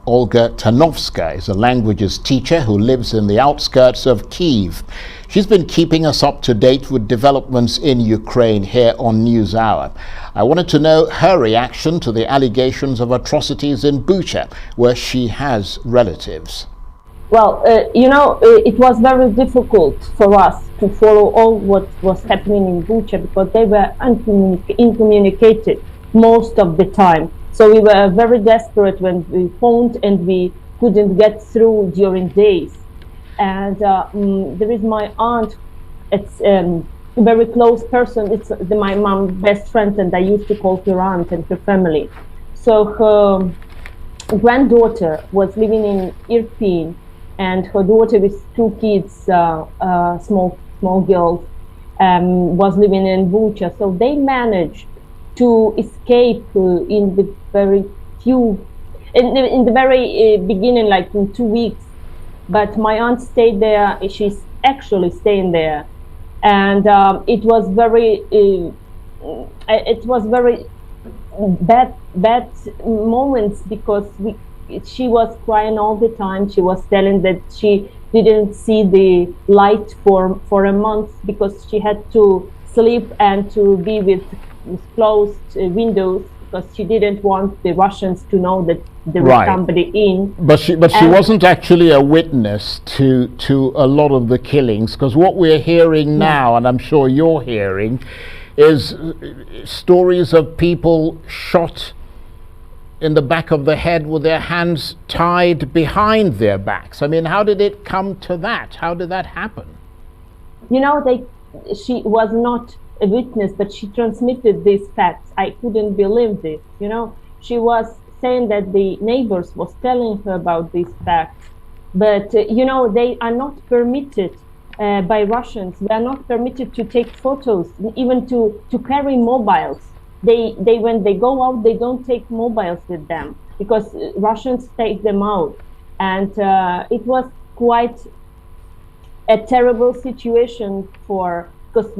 Olga Tarnovska is a languages teacher who lives in the outskirts of Kyiv. She's been keeping us up to date with developments in Ukraine here on NewsHour. I wanted to know her reaction to the allegations of atrocities in Bucha, where she has relatives. Well, it was very difficult for us to follow all what was happening in Bucha because they were incommunicated most of the time. So we were very desperate when we phoned and we couldn't get through during days. And there is my aunt, it's a very close person, it's my mom's best friend, and I used to call her aunt and her family. So her granddaughter was living in Irpin, and her daughter with two kids, small girls, was living in Bucha. So they managed to escape in the very beginning, like in 2 weeks. But my aunt stayed there. She's actually staying there, and it was very bad moments because she was crying all the time. She was telling that she didn't see the light for a month because she had to sleep and to be with closed windows because she didn't want the Russians to know that there was somebody in. But she wasn't actually a witness to a lot of the killings, because what we're hearing now, and I'm sure you're hearing, is stories of people shot in the back of the head with their hands tied behind their backs. I mean, how did it come to that? How did that happen? She was not a witness, but she transmitted these facts. I couldn't believe this. She was saying that the neighbors was telling her about these facts, but they are not permitted by Russians. They are not permitted to take photos, even to carry mobiles. They when they go out, they don't take mobiles with them because Russians take them out, and it was quite a terrible situation because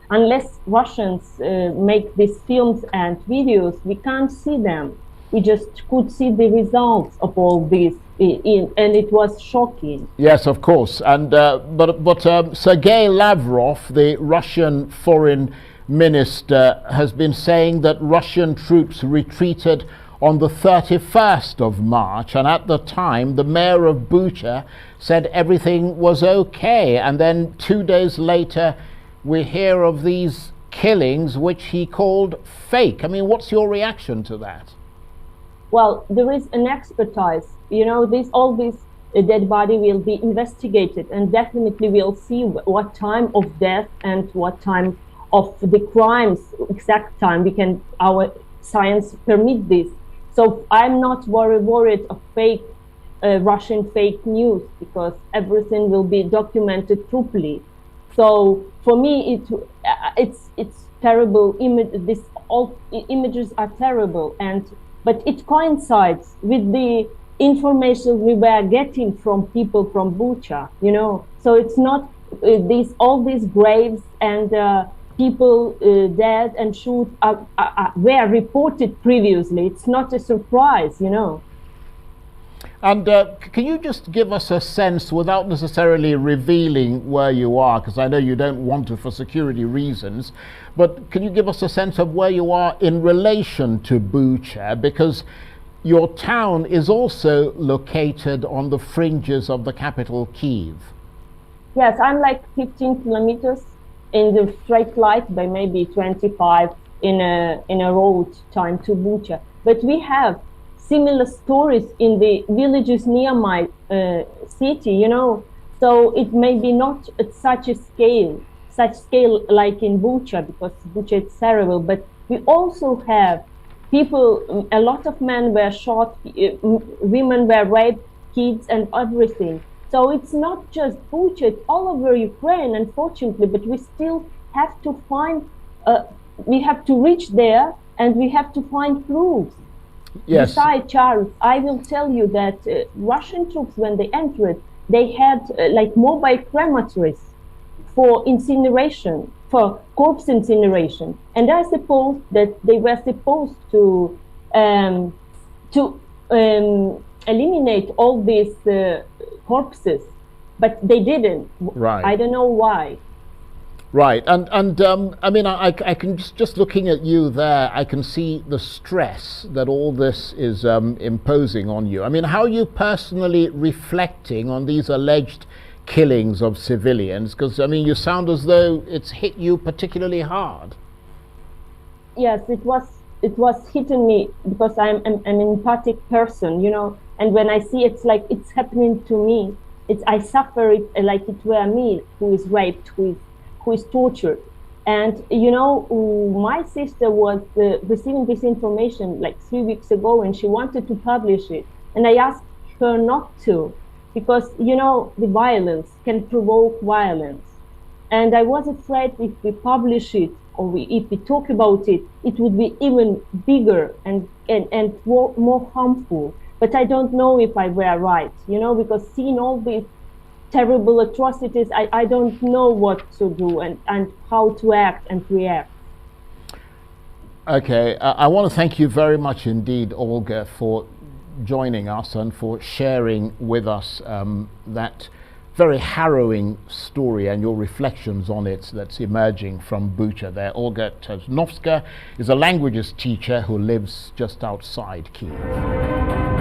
unless Russians make these films and videos, we can't see them. We just could see the results of all this, and it was shocking. Yes, of course. And but Sergei Lavrov, the Russian foreign minister, has been saying that Russian troops retreated on the 31st of March, and at the time the mayor of Bucha said everything was okay, and then 2 days later we hear of these killings which he called fake. I mean, what's your reaction to that? Well, there is an expertise. All this dead body will be investigated, and definitely we'll see what time of death and what time of the crimes, exact time. Our science permit this. So I'm not worried of Russian fake news, because everything will be documented properly. So for me, it's terrible. All images are terrible, but it coincides with the information we were getting from people from Bucha. So it's not all these graves and people dead and shoot were reported previously. It's not a surprise, And can you just give us a sense, without necessarily revealing where you are, because I know you don't want to for security reasons, but can you give us a sense of where you are in relation to Bucha? Because your town is also located on the fringes of the capital, Kyiv. Yes, I'm like 15 kilometers in the straight line, by maybe 25 in a road time to Bucha. But we have similar stories in the villages near my city, so it may be not at such scale like in Bucha, because Bucha is terrible, but we also have people, a lot of men were shot, women were raped, kids and everything. So it's not just Bucha, it's all over Ukraine, unfortunately, but we still have to find, we have to reach there, and we have to find proofs. Yes. Besides, Charles, I will tell you that Russian troops, when they entered, they had like mobile crematories for incineration, for corpse incineration. And I suppose that they were supposed to to eliminate all these corpses, but they didn't. Right. I don't know why. Right, and I mean, I can just looking at you there, I can see the stress that all this is imposing on you. I mean, how are you personally reflecting on these alleged killings of civilians? Because I mean, you sound as though it's hit you particularly hard. Yes, it was hitting me because I'm an empathic person, you know, and when I see it's like it's happening to me, I suffer it like it were me who is raped, who is tortured. And you know, my sister was receiving this information like 3 weeks ago, and she wanted to publish it, and I asked her not to, because you know, the violence can provoke violence, and I was afraid if we publish it or if we talk about it, it would be even bigger and more harmful. But I don't know if I were right, you know, because seeing all these terrible atrocities, I don't know what to do and how to act and react. Okay, I want to thank you very much indeed, Olga, for joining us and for sharing with us that very harrowing story and your reflections on it that's emerging from Bucha there. Olga Tarnovska is a languages teacher who lives just outside Kyiv.